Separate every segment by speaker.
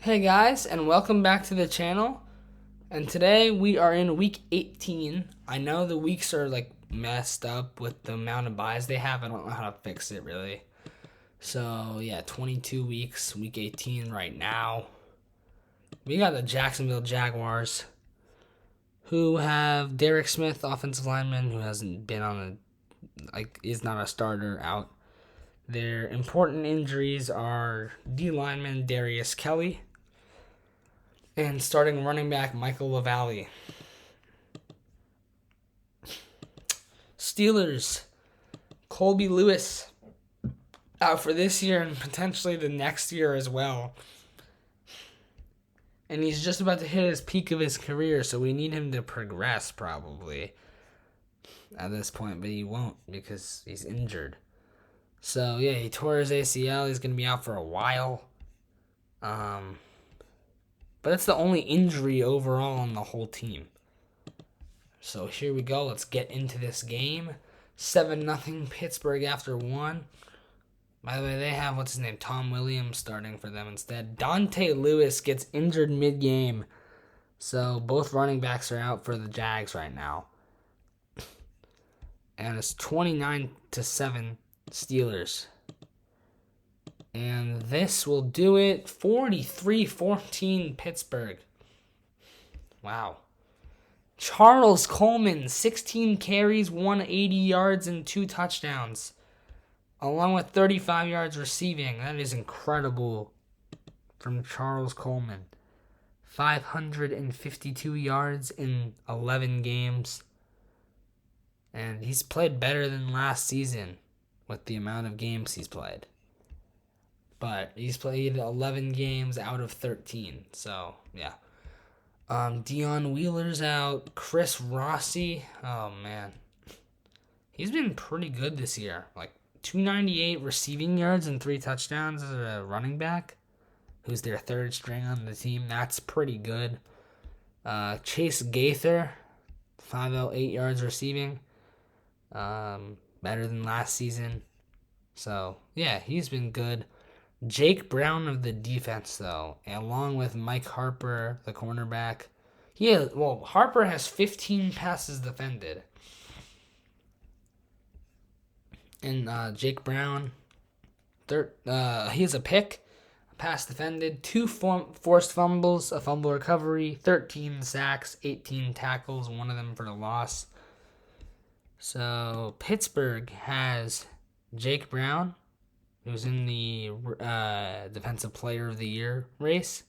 Speaker 1: Hey guys, and welcome back to the channel. And today we are in week 18. I know the weeks are like messed up with the amount of buys they have. I don't know how to fix it really. So yeah, 22 weeks, week 18 right now. We got the Jacksonville Jaguars, who have Derek Smith, offensive lineman, who hasn't been on is not a starter, out. Their important injuries are D lineman Darius Kelly and starting running back Michael LaValle. Steelers, Colby Lewis, out for this year and potentially the next year as well. And he's just about to hit his peak of his career, so we need him to progress probably at this point, but he won't because he's injured. So yeah, he tore his ACL. He's going to be out for a while. But it's the only injury overall on the whole team. So here we go. Let's get into this game. 7-0 Pittsburgh after one. By the way, they have, Tom Williams starting for them instead. Dante Lewis gets injured mid-game. So both running backs are out for the Jags right now. And it's 29-7 Steelers. And this will do it. 43-14 Pittsburgh. Wow. Charles Coleman, 16 carries, 180 yards, and 2 touchdowns, along with 35 yards receiving. That is incredible from Charles Coleman. 552 yards in 11 games. And he's played better than last season with the amount of games he's played. But he's played 11 games out of 13. So, yeah. Dion Wheeler's out. Chris Rossi. Oh, man. He's been pretty good this year. Like, 298 receiving yards and 3 touchdowns as a running back, who's their third string on the team. That's pretty good. Chase Gaither, 508 yards receiving. Better than last season. So, yeah, he's been good. Jake Brown of the defense, though, along with Mike Harper, the cornerback. Harper has 15 passes defended. And Jake Brown, he has a pick, a pass defended, 2 forced fumbles, a fumble recovery, 13 sacks, 18 tackles, one of them for a loss. So Pittsburgh has Jake Brown, who's in the Defensive Player of the Year race,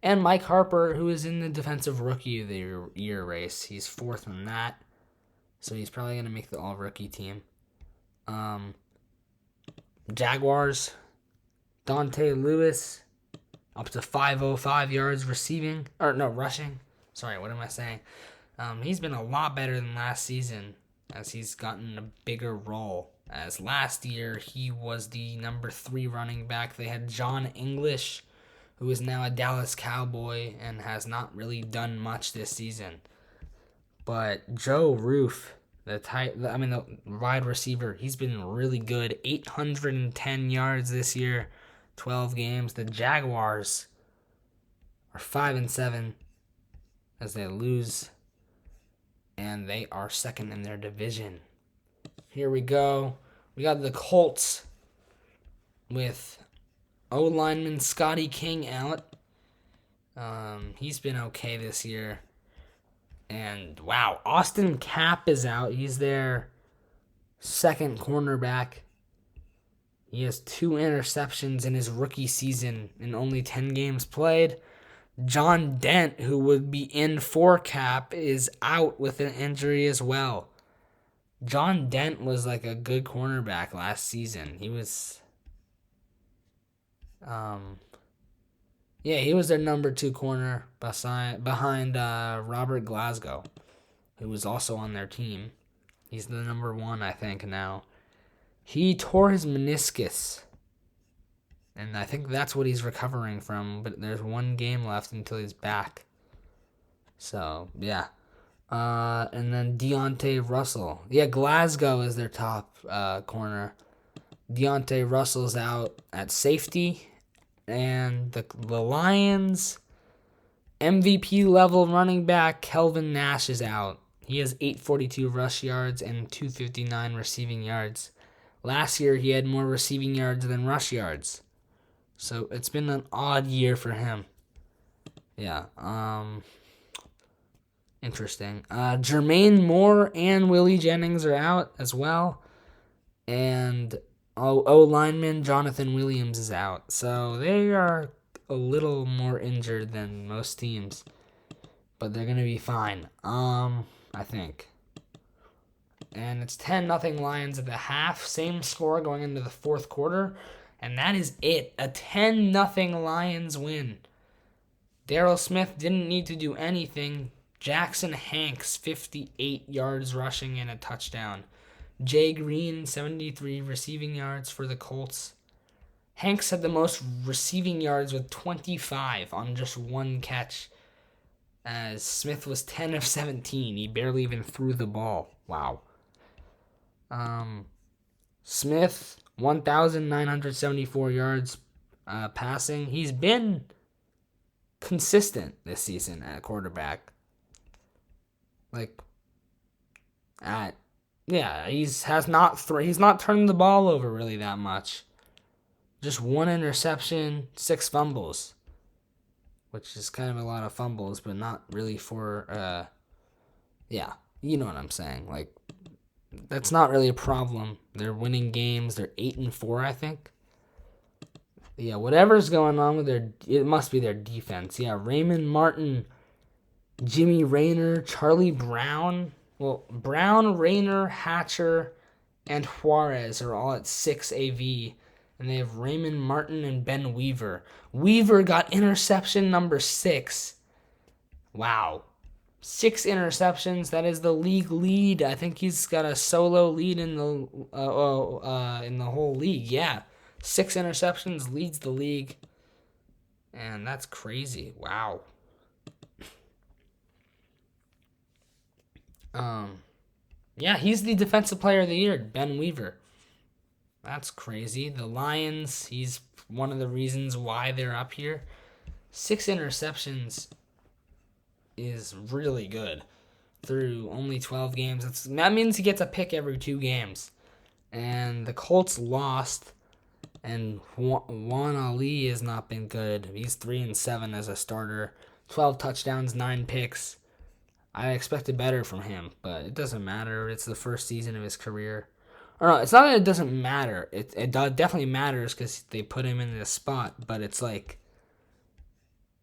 Speaker 1: and Mike Harper, who is in the Defensive Rookie of the Year race. He's 4th in that, so he's probably going to make the All-Rookie team. Jaguars, Dante Lewis, up to 505 yards rushing. Sorry, what am I saying? He's been a lot better than last season as he's gotten a bigger role. As last year, he was the number 3 running back. They had John English, who is now a Dallas Cowboy and has not really done much this season. But Joe Roof, the wide receiver, he's been really good. 810 yards this year, 12 games. The Jaguars are 5-7 as they lose, and they are 2nd in their division. Here we go. We got the Colts with O-lineman Scotty King out. He's been okay this year. And, wow, Austin Kapp is out. He's their 2nd cornerback. He has 2 interceptions in his rookie season in only 10 games played. John Dent, who would be in for Kapp, is out with an injury as well. John Dent was like a good cornerback last season. He was, he was their number 2 corner behind Robert Glasgow, who was also on their team. He's the number 1, I think, now. He tore his meniscus, and I think that's what he's recovering from, but there's 1 game left until he's back. So, yeah. And then Deontay Russell. Yeah, Glasgow is their top corner. Deontay Russell's out at safety. And the Lions, MVP level running back Kelvin Nash is out. He has 842 rush yards and 259 receiving yards. Last year, he had more receiving yards than rush yards. So it's been an odd year for him. Yeah. Interesting. Jermaine Moore and Willie Jennings are out as well. And O-lineman Jonathan Williams is out. So they are a little more injured than most teams. But they're going to be fine. I think. And it's 10-0 Lions at the half. Same score going into the fourth quarter. And that is it. A 10-0 Lions win. Darryl Smith didn't need to do anything. Jackson Hanks, 58 yards rushing and a touchdown. Jay Green, 73 receiving yards for the Colts. Hanks had the most receiving yards with 25 on just one catch. As Smith was 10 of 17. He barely even threw the ball. Wow. Smith, 1,974 yards passing. He's been consistent this season at quarterback. He's not turned the ball over really that much. Just one interception, 6 fumbles, which is kind of a lot of fumbles, but not really for you know what I'm saying. Like, that's not really a problem. They're winning games. They're 8-4, I think. Yeah, whatever's going on with it must be their defense. Yeah, Raymond Martin, Jimmy Rayner, Charlie Brown. Well, Brown, Rayner, Hatcher, and Juarez are all at 6 AV. And they have Raymond Martin and Ben Weaver. Weaver got interception number 6. Wow. 6 interceptions. That is the league lead. I think he's got a solo lead in the whole league. Yeah. 6 interceptions, leads the league. And that's crazy. Wow. Yeah, he's the defensive player of the year, Ben Weaver. That's crazy. The Lions, he's one of the reasons why they're up here. 6 interceptions is really good through only 12 games. That means he gets a pick every 2 games. And the Colts lost, and Juan Ali has not been good. He's 3-7 as a starter. 12 touchdowns, 9 picks. I expected better from him, but it doesn't matter. It's the first season of his career. Or no, it's not that it doesn't matter. It definitely matters because they put him in this spot, but it's like,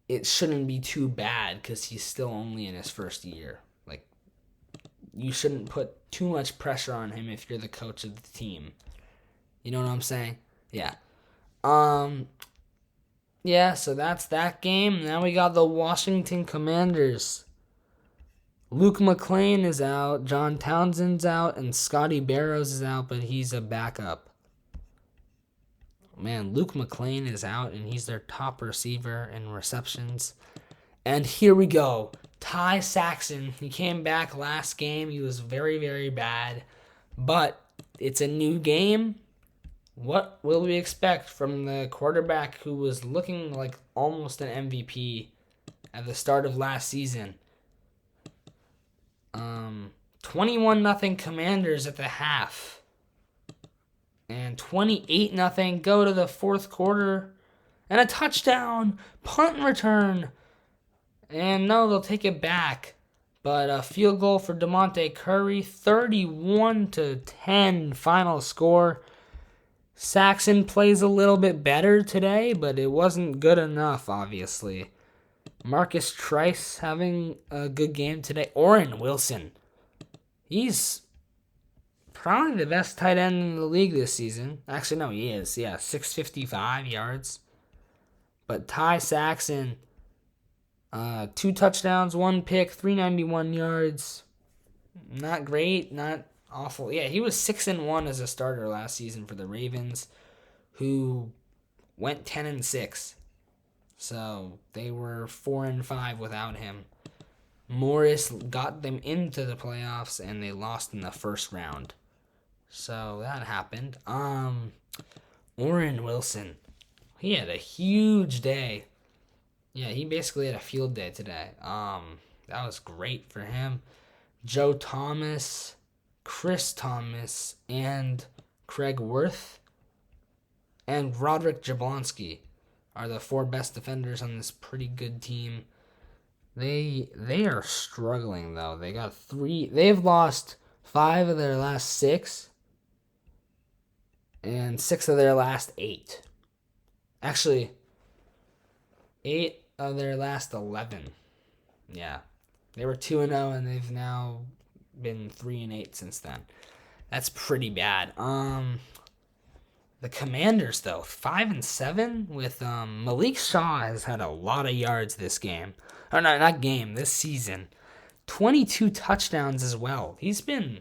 Speaker 1: it shouldn't be too bad because he's still only in his first year. Like, you shouldn't put too much pressure on him if you're the coach of the team. You know what I'm saying? Yeah. Yeah, so that's that game. Now we got the Washington Commanders. Luke McClain is out, John Townsend's out, and Scotty Barrows is out, but he's a backup. Man, Luke McClain is out, and he's their top receiver in receptions. And here we go. Ty Saxon, he came back last game. He was very, very bad. But it's a new game. What will we expect from the quarterback who was looking like almost an MVP at the start of last season? 21-0 Commanders at the half. And 28-0 go to the fourth quarter. And a touchdown. Punt and return. And no, they'll take it back. But a field goal for DeMonte Curry. 31-10 final score. Saxon plays a little bit better today, but it wasn't good enough, obviously. Marcus Trice having a good game today. Orrin Wilson. He's probably the best tight end in the league this season. Actually, no, he is. Yeah, 655 yards. But Ty Saxon, 2 touchdowns, 1 pick, 391 yards. Not great, not awful. Yeah, he was 6-1 as a starter last season for the Ravens, who went 10-6. So they were 4-5 without him. Morris got them into the playoffs, and they lost in the first round. So that happened. Orrin Wilson. He had a huge day. Yeah, he basically had a field day today. That was great for him. Joe Thomas, Chris Thomas, and Craig Worth, and Roderick Jablonski are the 4 best defenders on this pretty good team. They are struggling though. They've lost 5 of their last 6 and 6 of their last 8. Actually, 8 of their last 11. Yeah. They were 2-0 and they've now been 3-8 since then. That's pretty bad. The Commanders though, 5-7 with Malik Shaw has had a lot of yards this game. Or no, not game, this season. 22 touchdowns as well. He's been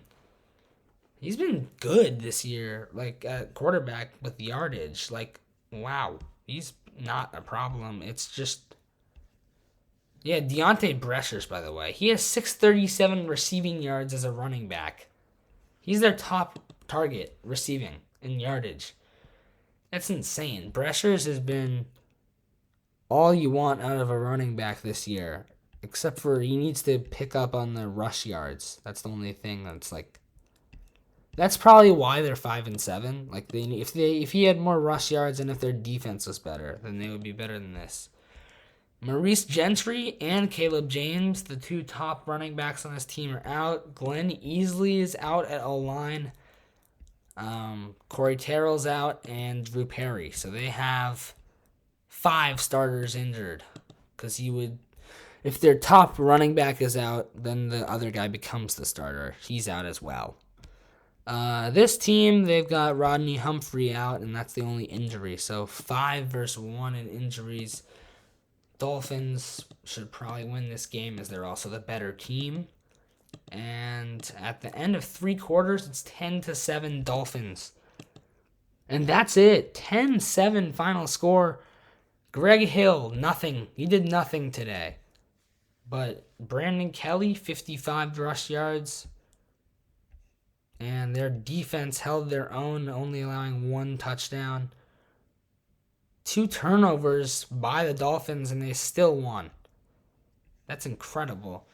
Speaker 1: good this year, like at quarterback with yardage. Like, wow, he's not a problem. It's just, yeah, Deontay Breshers, by the way. He has 637 receiving yards as a running back. He's their top target receiving in yardage. That's insane. Breshers has been all you want out of a running back this year, except for he needs to pick up on the rush yards. That's the only thing that's like. That's probably why they're 5-7. Like if he had more rush yards and if their defense was better, then they would be better than this. Maurice Gentry and Caleb James, the 2 top running backs on this team, are out. Glenn Easley is out at O-line. Corey Terrell's out, and Drew Perry. So they have 5 starters injured. Because if their top running back is out, then the other guy becomes the starter. He's out as well. This team, they've got Rodney Humphrey out, and that's the only injury. So 5-1 in injuries. Dolphins should probably win this game as they're also the better team. And at the end of 3 quarters, it's 10-7 Dolphins. And that's it. 10-7 final score. Greg Hill, nothing. He did nothing today. But Brandon Kelly, 55 rush yards. And their defense held their own, only allowing 1 touchdown. 2 turnovers by the Dolphins, and they still won. That's incredible.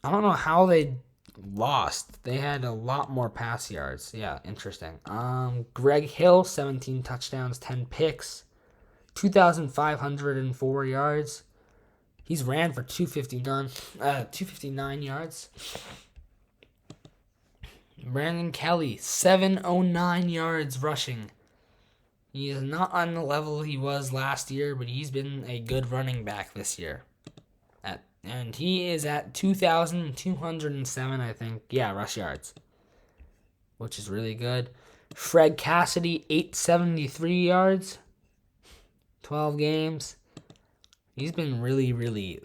Speaker 1: I don't know how they lost. They had a lot more pass yards. Yeah, interesting. Greg Hill, 17 touchdowns, 10 picks, 2,504 yards. He's ran for 259 yards. Brandon Kelly, 709 yards rushing. He is not on the level he was last year, but he's been a good running back this year. And he is at 2,207, I think. Yeah, rush yards, which is really good. Fred Cassidy, 873 yards, 12 games. He's been really, really,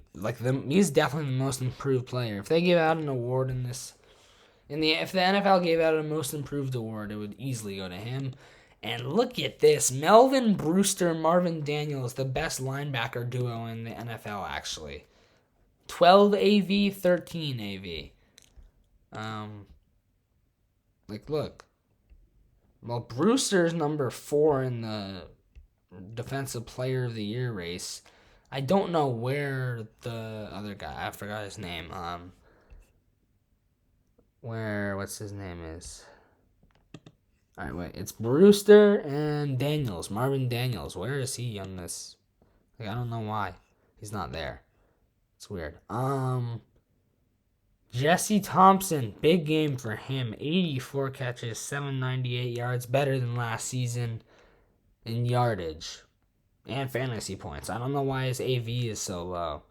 Speaker 1: he's definitely the most improved player. If they give out an award if the NFL gave out a most improved award, it would easily go to him. And look at this. Melvin Brewster, Marvin Daniels, the best linebacker duo in the NFL, actually. 12 AV, 13 AV. Look. Well, Brewster's number 4 in the Defensive Player of the Year race. I don't know where the other guy, I forgot his name. What's his name is? Alright, wait. It's Brewster and Daniels. Marvin Daniels. Where is he on this? I don't know why he's not there. It's weird. Jesse Thompson. Big game for him. 84 catches, 798 yards. Better than last season in yardage and fantasy points. I don't know why his AV is so low.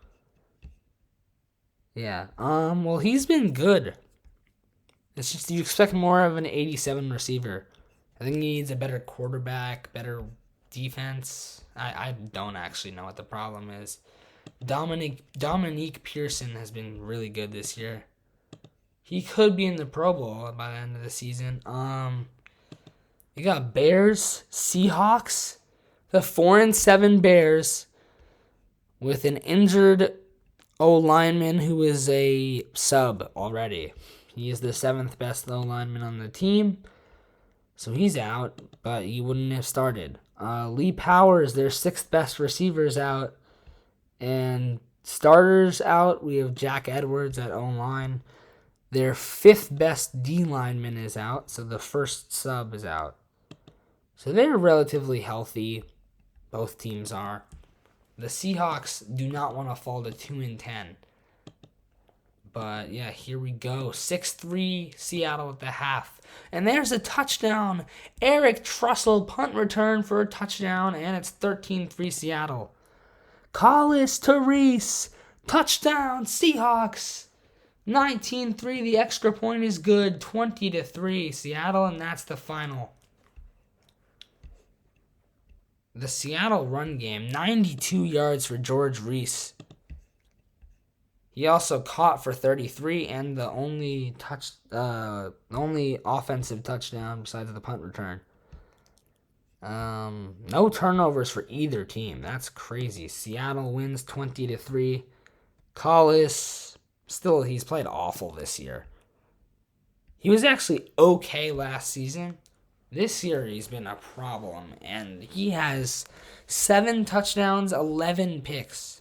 Speaker 1: Yeah. Well, he's been good. It's just you expect more of an 87 receiver. I think he needs a better quarterback, better defense. I don't actually know what the problem is. Dominique Pearson has been really good this year. He could be in the Pro Bowl by the end of the season. You got Bears, Seahawks, the 4-7 Bears with an injured O-lineman who is a sub already. He is the 7th best O-lineman on the team. So he's out, but he wouldn't have started. Lee Powers, their sixth best receivers out. And starters out, we have Jack Edwards at O-line. Their fifth best D lineman is out, so the first sub is out. So they're relatively healthy. Both teams are. The Seahawks do not want to fall to 2-10. But yeah, here we go. 6-3 Seattle at the half. And there's a touchdown. Eric Trussell punt return for a touchdown, and it's 13-3 Seattle. Collis Therese, touchdown Seahawks. 19-3, the extra point is good. 20-3 Seattle, and that's the final. The Seattle run game, 92 yards for George Reese. He also caught for 33 and the only offensive touchdown besides the punt return. No turnovers for either team. That's crazy. Seattle wins 20-3. Collis, still, he's played awful this year. He was actually okay last season. This year he's been a problem, and he has 7 touchdowns, 11 picks.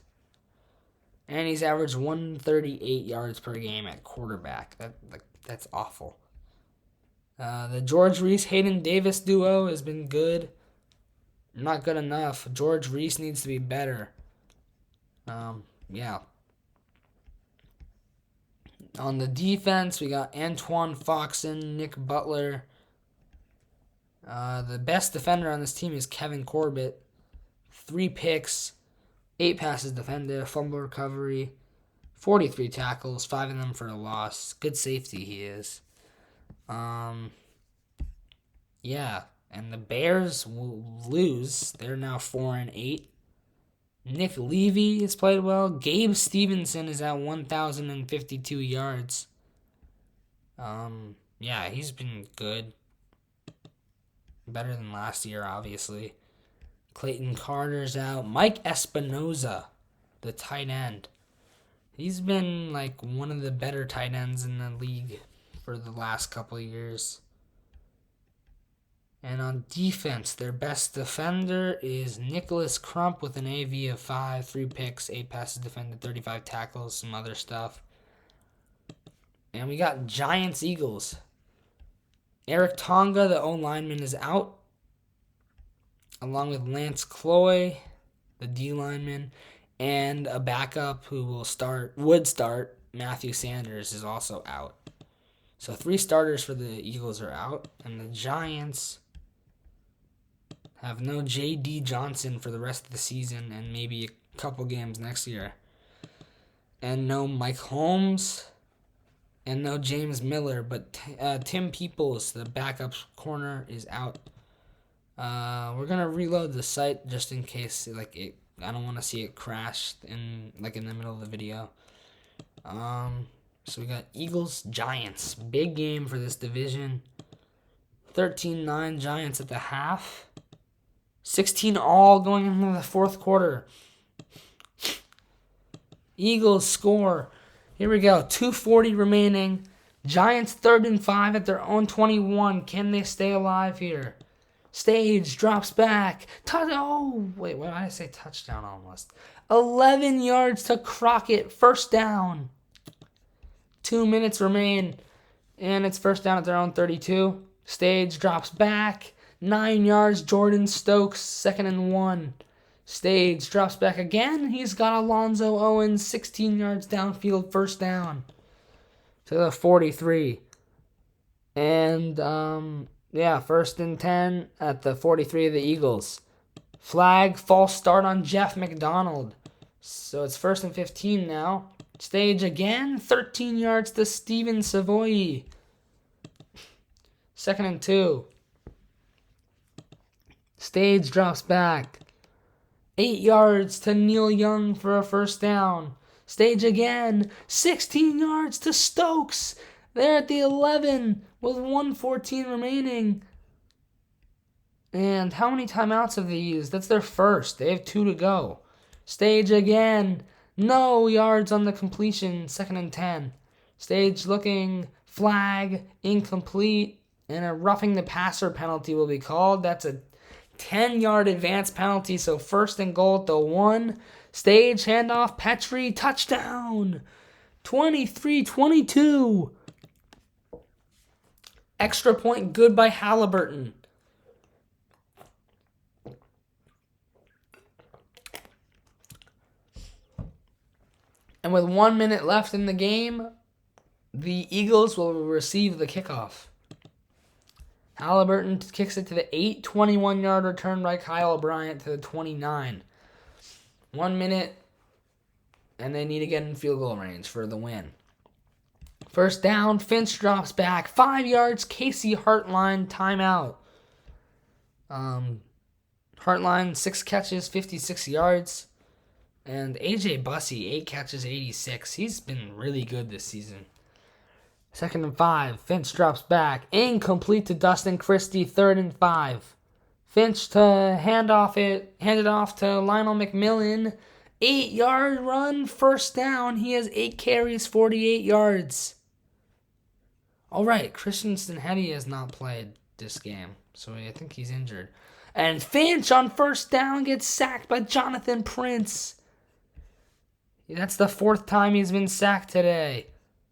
Speaker 1: And he's averaged 138 yards per game at quarterback. That's awful. The George Reese Hayden Davis duo has been good. Not good enough. George Reese needs to be better. Yeah. On the defense, we got Antoine Foxen, Nick Butler. The best defender on this team is Kevin Corbett. 3 picks, 8 passes defended, fumble recovery, 43 tackles, 5 of them for a loss. Good safety he is. Yeah, and the Bears will lose. They're now 4-8. Nick Levy has played well. Gabe Stevenson is at 1,052 yards. Yeah, he's been good. Better than last year, obviously. Clayton Carter's out. Mike Espinoza, the tight end. He's been like one of the better tight ends in the league for the last couple of years. And on defense, their best defender is Nicholas Crump with an AV of 5, 3 picks, 8 passes defended, 35 tackles, some other stuff. And we got Giants-Eagles. Eric Tonga, the O-lineman, is out, along with Lance Cloy, the D-lineman, and a backup who would start, Matthew Sanders, is also out. So 3 starters for the Eagles are out, and the Giants have no J.D. Johnson for the rest of the season and maybe a couple games next year. And no Mike Holmes and no James Miller, but Tim Peoples, the backup corner, is out. We're going to reload the site just in case I don't want to see it crash in the middle of the video. So we got Eagles, Giants. Big game for this division. 13-9 Giants at the half. 16-all going into the fourth quarter. Eagles score. Here we go. 2:40 remaining. Giants 3rd and 5 at their own 21. Can they stay alive here? Stage drops back. Wait, why did I say touchdown almost? 11 yards to Crockett. First down. 2 minutes remain. And it's first down at their own 32. Stage drops back. 9 yards, Jordan Stokes, 2nd and 1. Stage drops back again. He's got Alonzo Owens, 16 yards downfield, first down to the 43. And, 1st and 10 at the 43 of the Eagles. Flag, false start on Jeff McDonald. So it's 1st and 15 now. Stage again, 13 yards to Steven Savoy. 2nd and 2. Stage drops back. 8 yards to Neil Young for a first down. Stage again. 16 yards to Stokes. They're at the 11 with 1:14 remaining. And how many timeouts have they used? That's their first. They have 2 to go. Stage again. No yards on the completion. 2nd and 10. Stage looking. Flag. Incomplete. and a roughing the passer penalty will be called. That's a 10-yard advance penalty, so first and goal at the 1. Stage handoff, Petrie, touchdown! 23-22. Extra point good by Halliburton. And with 1 minute left in the game, the Eagles will receive the kickoff. Halliburton kicks it to the 8, 21-yard return by Kyle Bryant to the 29. 1 minute, and they need to get in field goal range for the win. First down, Finch drops back. 5 yards, Casey Hartline, timeout. Hartline, 6 catches, 56 yards. And A.J. Bussey, 8 catches, 86. He's been really good this season. Second and 5. Finch drops back. Incomplete to Dustin Christie. 3rd and 5. Finch to hand it off to Lionel McMillan. 8-yard run. First down. He has 8 carries, 48 yards. All right. Christian Stenheady has not played this game, so I think he's injured. And Finch on first down gets sacked by Jonathan Prince. That's the 4th time he's been sacked today.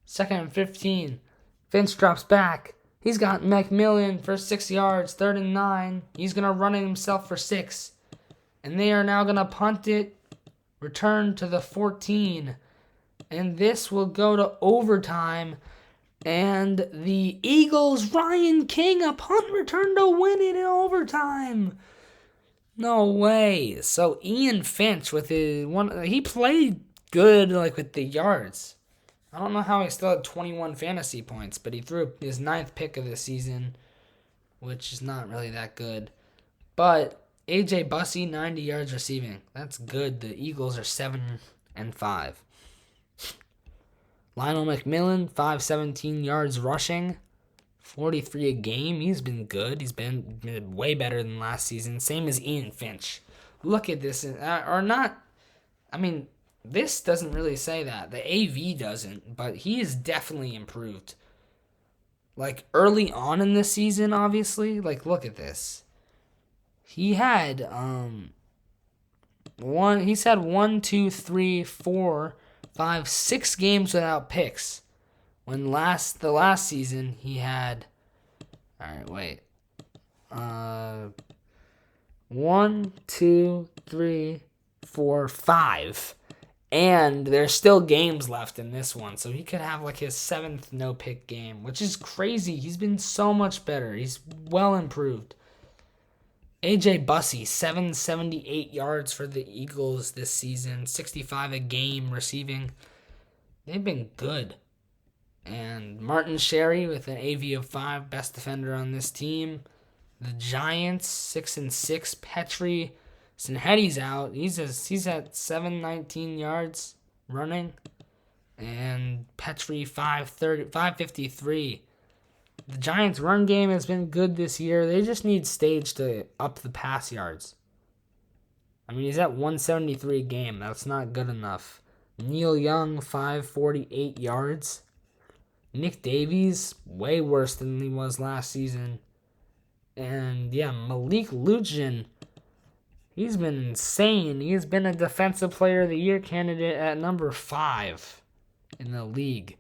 Speaker 1: 2nd and 15. Finch drops back. He's got McMillan for 6 yards. 3rd and 9. He's going to run it himself for 6. And they are now going to punt it. Return to the 14. And this will go to overtime. And the Eagles, Ryan King, a punt return to win it in overtime. No way. So Ian Finch with his one, he played good with the yards. I don't know how he still had 21 fantasy points, but he threw his 9th pick of the season, which is not really that good. But A.J. Bussey, 90 yards receiving. That's good. The Eagles are 7 and 5. Lionel McMillan, 517 yards rushing, 43 a game. He's been good. He's been way better than last season. Same as Ian Finch. Look at this. This doesn't really say that. The AV doesn't, but he is definitely improved. Early on in the season, obviously. Look at this. He had, he's had 1, 2, 3, 4, 5, 6 games without picks. When the last season, he had, 1, 2, 3, 4, 5. And there's still games left in this one, so he could have his 7th no-pick game, which is crazy. He's been so much better. He's well improved. A.J. Bussey, 778 yards for the Eagles this season, 65 a game receiving. They've been good. And Martin Sherry with an AV of 5, best defender on this team. The Giants, 6 and 6. Petrie, Stenheady's out. He's at 719 yards running. And Petrie, 553. The Giants' run game has been good this year. They just need Stage to up the pass yards. He's at 173 a game. That's not good enough. Neil Young, 548 yards. Nick Davies, way worse than he was last season. And, Malik Lujan, he's been insane. He's been a Defensive Player of the Year candidate at number 5 in the league.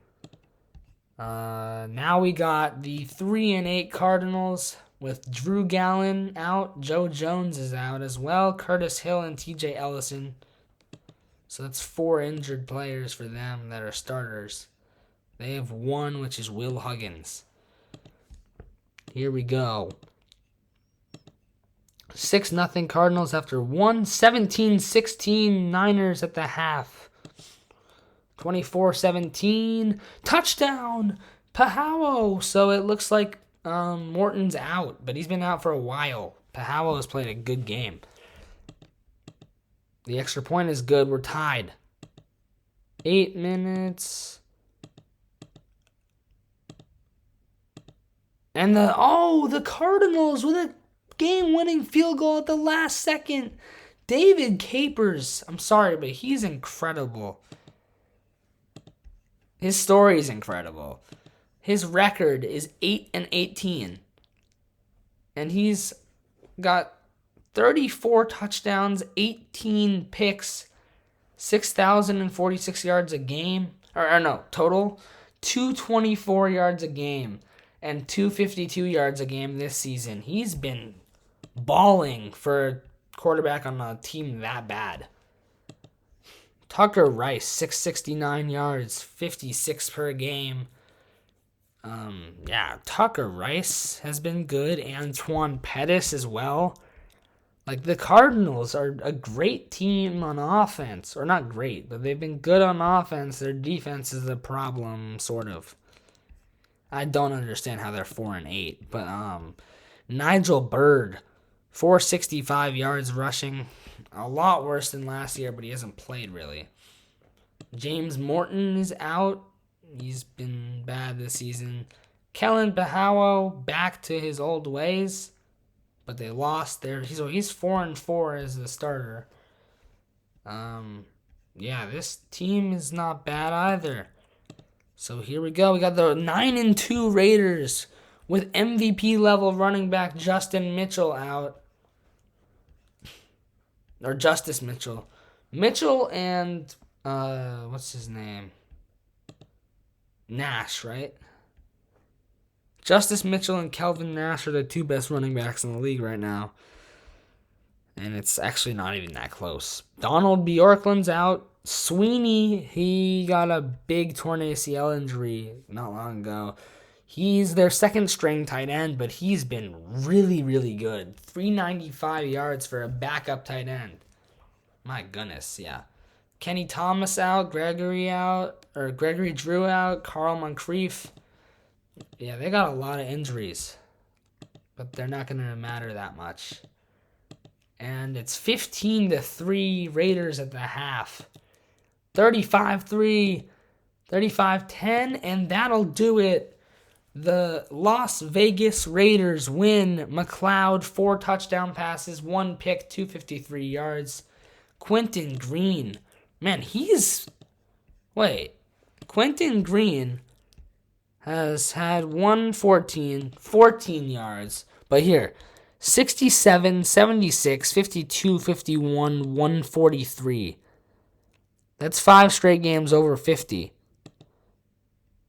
Speaker 1: Now we got the 3 and 8 Cardinals with Drew Gallen out. Joe Jones is out as well. Curtis Hill and TJ Ellison. So that's 4 injured players for them that are starters. They have 1, which is Will Huggins. Here we go. 6-0 Cardinals after 1. 17-16 Niners at the half. 24-17. Touchdown! Pahao! So it looks like Morton's out, but he's been out for a while. Pahao has played a good game. The extra point is good. We're tied. 8 minutes. And the Cardinals with a game-winning field goal at the last second. David Capers. I'm sorry, but he's incredible. His story is incredible. His record is 8 and 18. and he's got 34 touchdowns, 18 picks, 6,046 yards a game. Or no, total. 224 yards a game and 252 yards a game this season. He's been balling for a quarterback on a team that bad. Tucker Rice, 669 yards, 56 per game. Tucker Rice has been good. Antoine Pettis as well. Like, the Cardinals are a great team on offense. Or not great, but they've been good on offense. Their defense is a problem, sort of. I don't understand how they're 4-8. But Nigel Byrd, 465 yards rushing. A lot worse than last year, but he hasn't played really. James Morton is out. He's been bad this season. Kellen Bahawo back to his old ways, but they lost there. He's 4-4 as the starter. This team is not bad either. So here we go. We got the 9-2 Raiders with MVP level running back Justin Mitchell out. Or Justice Mitchell. Mitchell and what's his name? Nash, right? Justice Mitchell and Kelvin Nash are the two best running backs in the league right now. And it's actually not even that close. Donald Bjorklund's out. Sweeney, he got a big torn ACL injury not long ago. He's their second string tight end, but he's been really, really good. 395 yards for a backup tight end. My goodness, yeah. Kenny Thomas out, Gregory Drew out, Carl Moncrief. Yeah, they got a lot of injuries, but they're not going to matter that much. And it's 15-3 Raiders at the half. 35-3, 35-10, and that'll do it. The Las Vegas Raiders win. McLeod, 4 touchdown passes, 1 pick, 253 yards. Quentin Green. Man, Quentin Green has had 14 yards. But here, 67, 76, 52, 51, 143. That's 5 straight games over 50.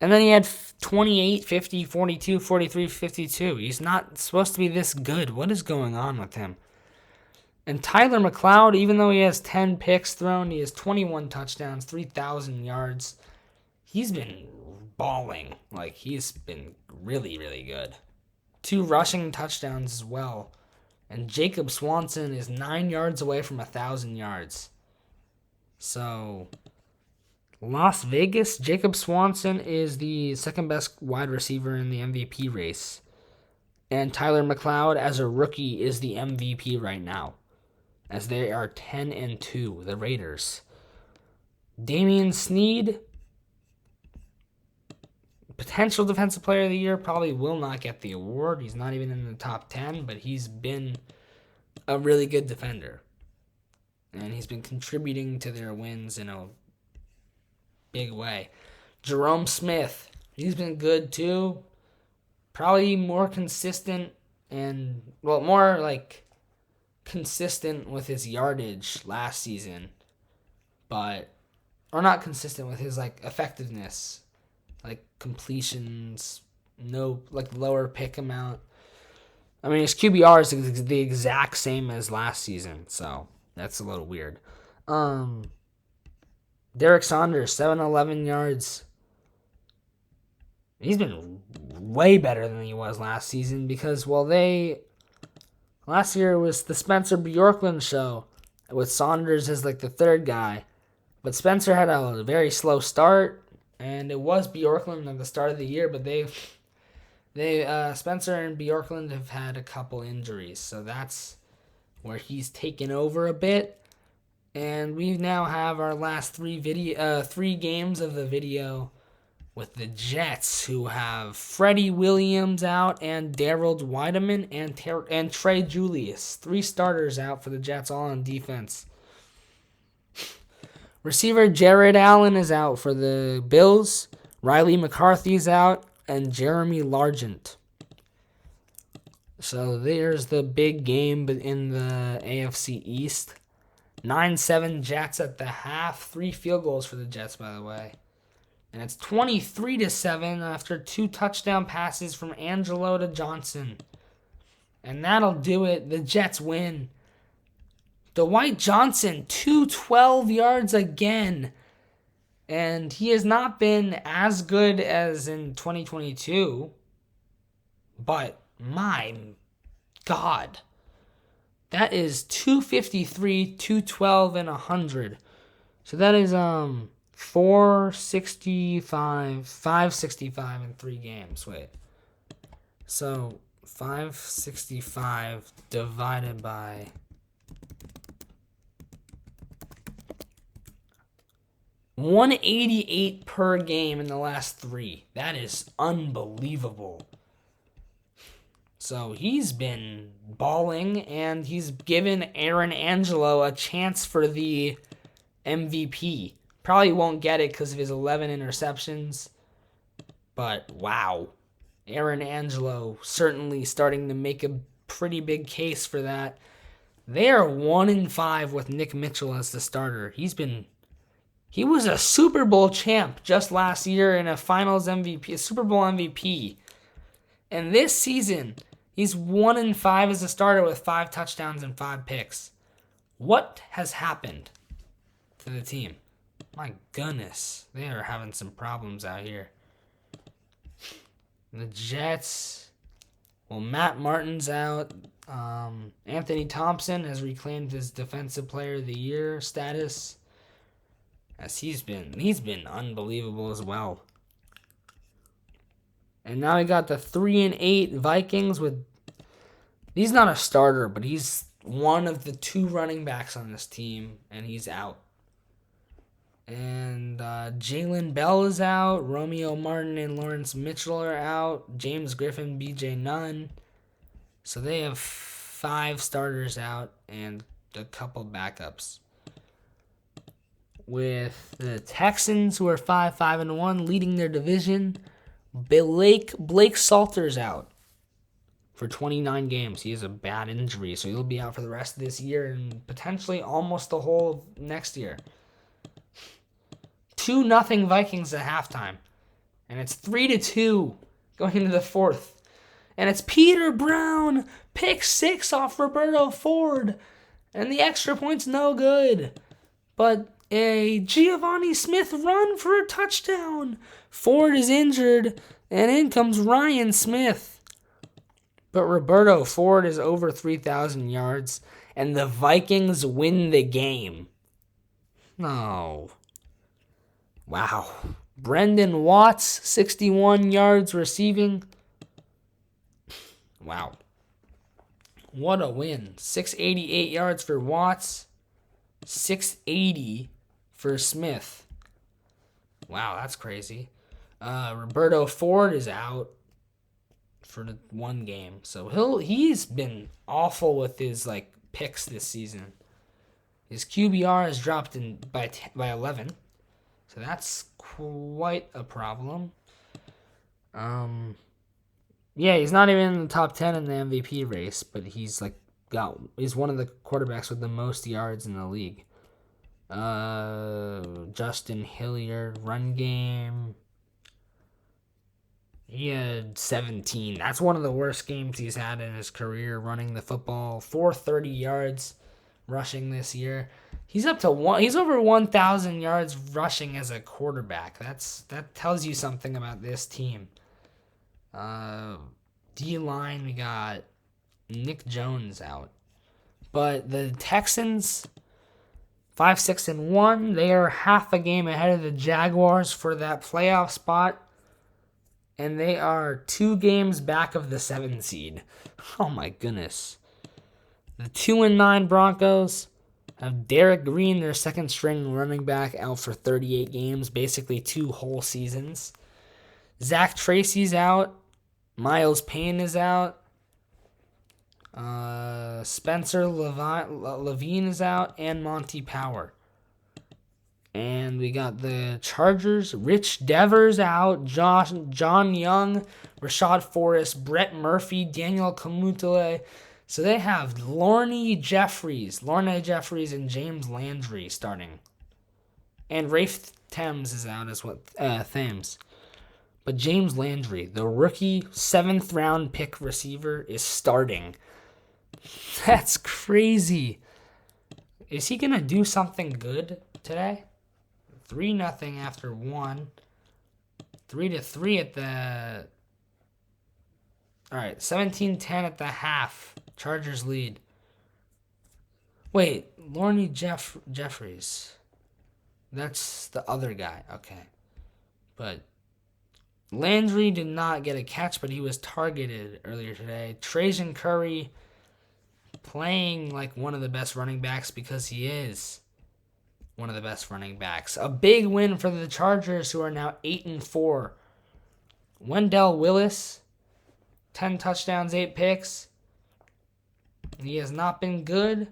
Speaker 1: And then he had 28, 50, 42, 43, 52. He's not supposed to be this good. What is going on with him? And Tyler McLeod, even though he has 10 picks thrown, he has 21 touchdowns, 3,000 yards. He's been balling. Like, he's been really, really good. 2 rushing touchdowns as well. And Jacob Swanson is 9 yards away from 1,000 yards. So, Las Vegas, Jacob Swanson is the second best wide receiver in the MVP race. And Tyler McLeod, as a rookie, is the MVP right now, as they are 10-2, the Raiders. Damian Sneed, potential Defensive Player of the Year, probably will not get the award. He's not even in the top 10, but he's been a really good defender. And he's been contributing to their wins in a big way. Jerome Smith, he's been good too. Probably more consistent consistent with his yardage last season, or not consistent with his effectiveness, completions, lower pick amount. I mean, his QBR is the exact same as last season, so that's a little weird. Derek Saunders, 711 yards. He's been way better than he was last season because, last year was the Spencer Bjorklund show with Saunders as the third guy. But Spencer had a very slow start, and it was Bjorklund at the start of the year, but Spencer and Bjorklund have had a couple injuries, so that's where he's taken over a bit. And we now have our last 3 games of the video with the Jets, who have Freddie Williams out and Daryl Weideman and Trey Julius. 3 starters out for the Jets, all on defense. Receiver Jared Allen is out for the Bills. Riley McCarthy's out, and Jeremy Largent. So there's the big game in the AFC East. 9-7 Jets at the half. 3 field goals for the Jets, by the way. And it's 23-7 after 2 touchdown passes from Angelo to Johnson. And that'll do it. The Jets win. Dwight Johnson, 212 yards again. And he has not been as good as in 2022. But, my God. That is 253, 212, and 100. So that is 465, 565 in 3 games. Wait. So 565 divided by 188 per game in the last 3. That is unbelievable. So he's been balling, and he's given Aaron Angelo a chance for the MVP. Probably won't get it because of his 11 interceptions. But wow. Aaron Angelo certainly starting to make a pretty big case for that. They are 1-5 with Nick Mitchell as the starter. He was a Super Bowl champ just last year and a Finals MVP, a Super Bowl MVP. And this season, he's 1-5 as a starter with 5 touchdowns and 5 picks. What has happened to the team? My goodness, they are having some problems out here. The Jets, well, Matt Martin's out. Anthony Thompson has reclaimed his Defensive Player of the Year status, as he's been unbelievable as well. And now we got the 3-8 Vikings with. He's not a starter, but he's one of the 2 running backs on this team, and he's out. And Jalen Bell is out. Romeo Martin and Lawrence Mitchell are out. James Griffin, BJ Nunn. So they have 5 starters out and a couple backups. With the Texans, who are 5-1, leading their division. Blake Salter's out for 29 games. He has a bad injury, so he'll be out for the rest of this year and potentially almost the whole of next year. 2-0 Vikings at halftime. And it's 3-2 going into the 4th. And it's Peter Brown, pick 6 off Roberto Ford. And the extra point's no good. But a Giovanni Smith run for a touchdown. Ford is injured, and in comes Ryan Smith. But Roberto Ford is over 3,000 yards, and the Vikings win the game. No. Wow. Brendan Watts, 61 yards receiving. Wow. What a win. 688 yards for Watts. 680 for Smith. Wow, that's crazy. Roberto Ford is out for the 1 game. So he's been awful with his picks this season. His QBR has dropped by 11. So that's quite a problem. Yeah, he's not even in the top 10 in the MVP race, but he's one of the quarterbacks with the most yards in the league. Justin Hilliard, run game. He had 17. That's one of the worst games he's had in his career running the football. 430 yards rushing this year. He's up to he's over 1,000 yards rushing as a quarterback. That tells you something about this team. D-line, we got Nick Jones out. But the Texans, 5-6-1. They are half a game ahead of the Jaguars for that playoff spot. And they are 2 games back of the 7 seed. Oh my goodness. The 2-9 Broncos have Derek Green, their second string running back, out for 38 games, basically 2 whole seasons. Zach Tracy's out. Miles Payne is out. Spencer Levine is out, and Monty Power. And we got the Chargers. Rich Devers out. John Young, Rashad Forrest, Brett Murphy, Daniel Kamutale. So they have Lorne Jeffries, and James Landry starting. And Rafe Thames is out as well. Thames. But James Landry, the rookie 7th round pick receiver, is starting. That's crazy. Is he going to do something good today? 3-0 after 1. 3-3 at the... Alright, 17-10 at the half. Chargers lead. Wait, Lorne Jeffries. That's the other guy. Okay. But Landry did not get a catch, but he was targeted earlier today. Trajan Curry playing like one of the best running backs because he is one of the best running backs. A big win for the Chargers, who are now 8-4. Wendell Willis, 10 touchdowns, 8 picks. He has not been good.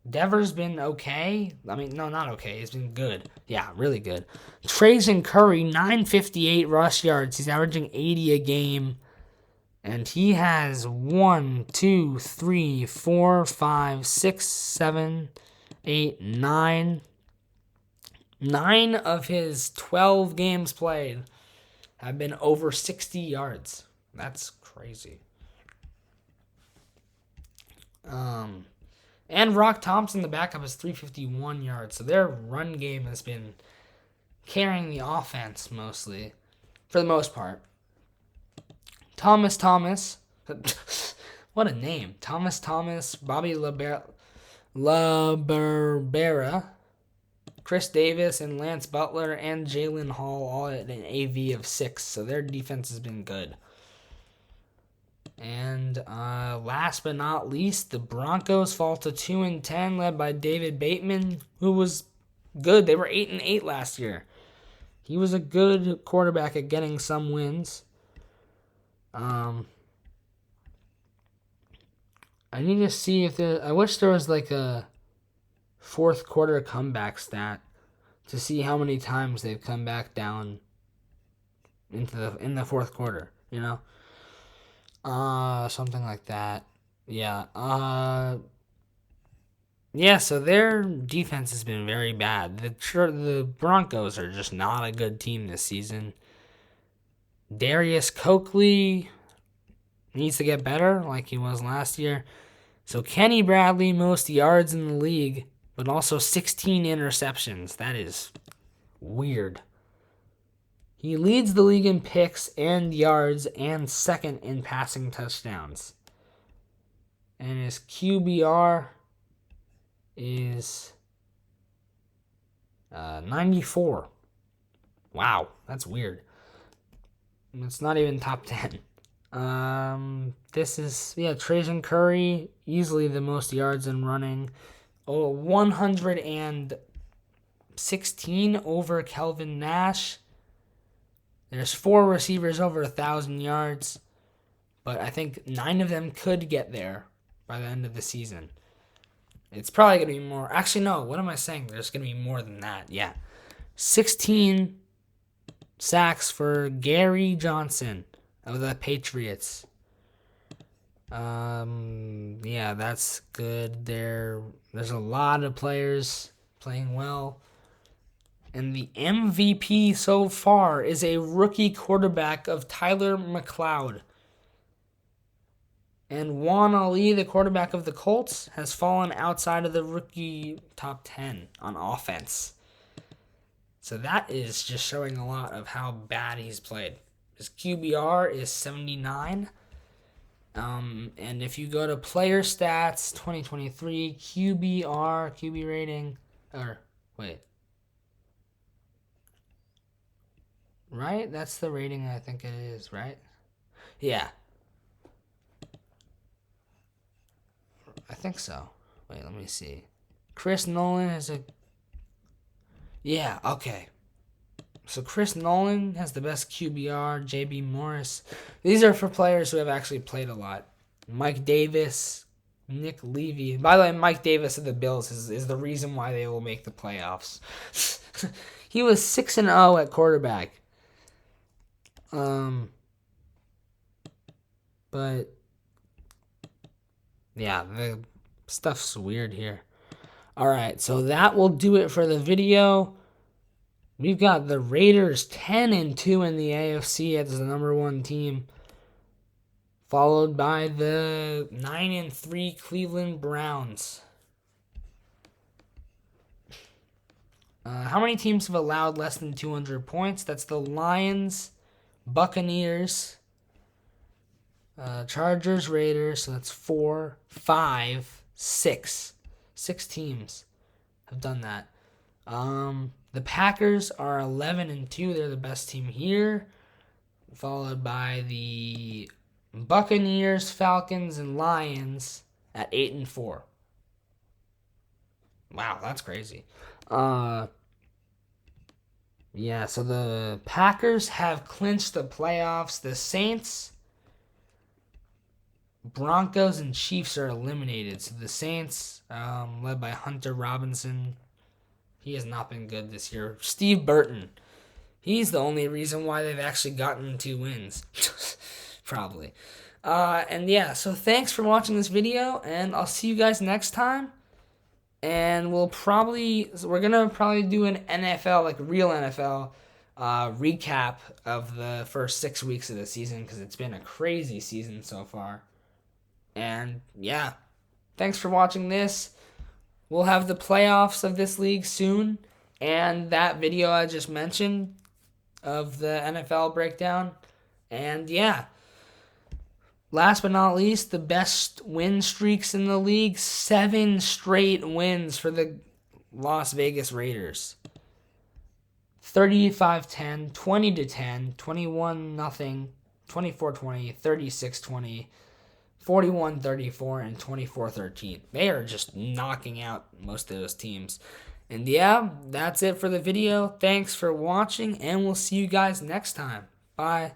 Speaker 1: Devers been okay. I mean, no, not okay. He's been good. Yeah, really good. Trajan Curry, 958 rush yards. He's averaging 80 a game. And he has 1, 2, 3, 4, 5, 6, 7, 8, 9. 9 of his 12 games played have been over 60 yards. That's crazy. And Rock Thompson, the backup, is 351 yards. So their run game has been carrying the offense mostly, for the most part. Thomas. What a name. Thomas, Bobby LaBerbera, Chris Davis, and Lance Butler, and Jalen Hall all at an AV of 6. So their defense has been good. And last but not least, the Broncos fall to 2-10, led by David Bateman, who was good. They were 8-8 last year. He was a good quarterback at getting some wins. I need to see if I wish there was like a fourth quarter comeback stat to see how many times they've come back down in the fourth quarter. You know. Something like that. Yeah. Yeah, so their defense has been very bad. The Broncos are just not a good team this season. Darius Coakley needs to get better like he was last year. So Kenny Bradley, most yards in the league, but also 16 interceptions. That is weird. He leads the league in picks and yards and second in passing touchdowns. And his QBR is 94. Wow, that's weird. It's not even top 10. This is, Trajan Curry, easily the most yards in running. 116 over Kelvin Nash. There's 4 receivers over 1,000 yards, but I think 9 of them could get there by the end of the season. It's probably going to be more. Actually, no. What am I saying? There's going to be more than that. Yeah. 16 sacks for Gary Johnson of the Patriots. Yeah, that's good. There's a lot of players playing well. And the MVP so far is a rookie quarterback of Tyler McLeod. And Juan Ali, the quarterback of the Colts, has fallen outside of the rookie top 10 on offense. So that is just showing a lot of how bad he's played. His QBR is 79. And if you go to player stats, 2023, QB rating, right? That's the rating I think it is, right? Yeah. I think so. Wait, let me see. Chris Nolan has a... Yeah, okay. So Chris Nolan has the best QBR, JB Morris. These are for players who have actually played a lot. Mike Davis, Nick Levy. By the way, Mike Davis of the Bills is the reason why they will make the playoffs. He was 6-0 at quarterback. But yeah, the stuff's weird here. All right, so that will do it for the video. We've got the Raiders 10-2 in the AFC as the number 1 team, followed by the 9-3 Cleveland Browns. How many teams have allowed less than 200 points? That's the Lions, Buccaneers, Chargers, Raiders. So that's 4, 5, 6. 6 teams have done that. The Packers are 11-2. They're the best team here, followed by the Buccaneers, Falcons, and Lions at 8-4. Wow, that's crazy. Yeah, so the Packers have clinched the playoffs. The Saints, Broncos, and Chiefs are eliminated. So the Saints, led by Hunter Robinson, he has not been good this year. Steve Burton, he's the only reason why they've actually gotten 2 wins. Probably. And yeah, so thanks for watching this video, and I'll see you guys next time. And we're gonna probably do an NFL, like real NFL, recap of the first 6 weeks of the season, because it's been a crazy season so far. And yeah, thanks for watching this. We'll have the playoffs of this league soon, and that video I just mentioned of the NFL breakdown. And yeah, last but not least, the best win streaks in the league. 7 straight wins for the Las Vegas Raiders. 35-10, 20-10, 21-0, 24-20, 36-20, 41-34, and 24-13. They are just knocking out most of those teams. And yeah, that's it for the video. Thanks for watching, and we'll see you guys next time. Bye.